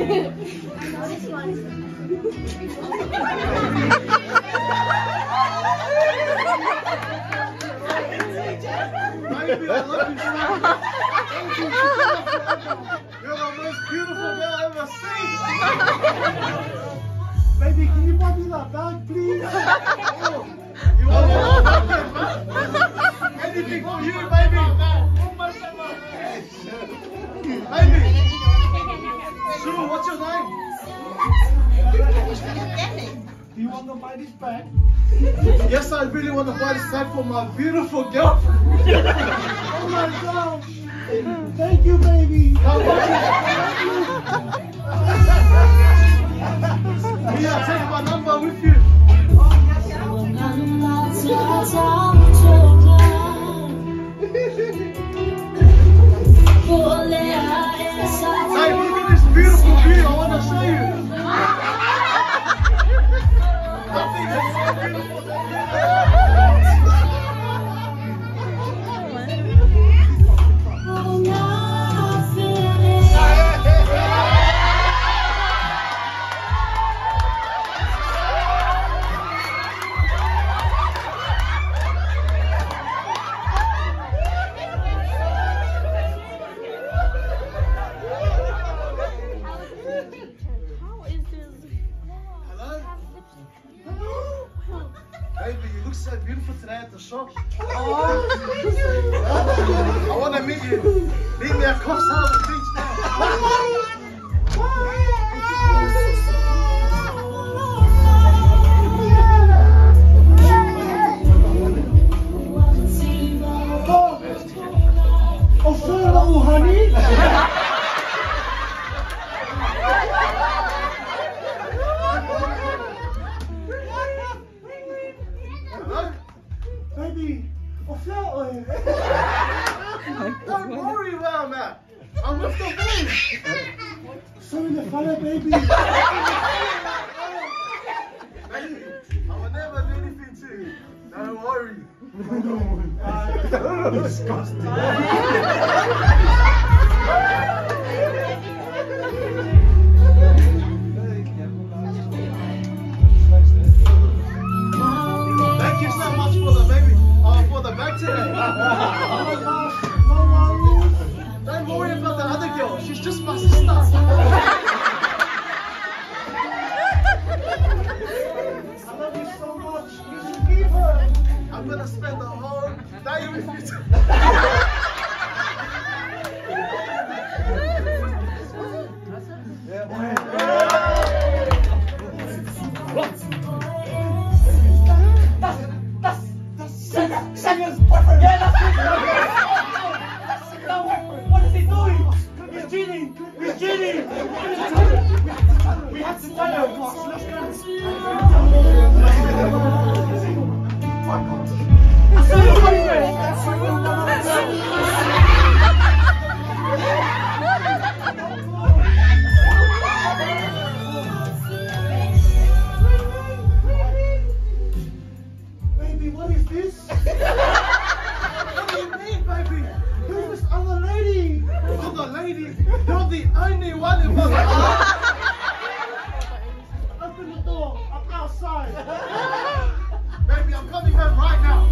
Baby, I love you so much. You're the most beautiful girl I've ever seen. Baby, can you buy me that bag, please? Oh, you want anything for you, baby? Baby, Sue, what's your name? Do you want to buy this bag? Yes, I really want to buy this bag for my beautiful girlfriend. Oh my gosh. Thank you, baby. Yeah, take my number with you. Hey, look at this beautiful view. I want to show you. Nothing is so beautiful than baby, you look so beautiful today at the shop. Oh. I want to meet you. Meet me at Coffs Harbour Beach now. Oh, hello, honey. Baby, don't worry where I'm at. I'm with the wind. Sorry, the fella, baby. Baby, I will never do anything to you. Don't worry. Disgusting. Thank you so much for the baby. For the bag today. Oh my gosh, no worries. Don't worry about the other girl. She's just my sister. I love you so much. You should keep her. I'm gonna spend the whole day with you. Samuel's boyfriend! Yeah, that's it! That's it, no boyfriend! What is he doing? He's cheating! He's cheating! We have to tell him! Let's go! I saw your boyfriend! Baby, what is this? What do you mean, baby? Who's this other lady? Other lady? You're the only one in my life. Open the door. I'm outside. Baby, I'm coming home right now.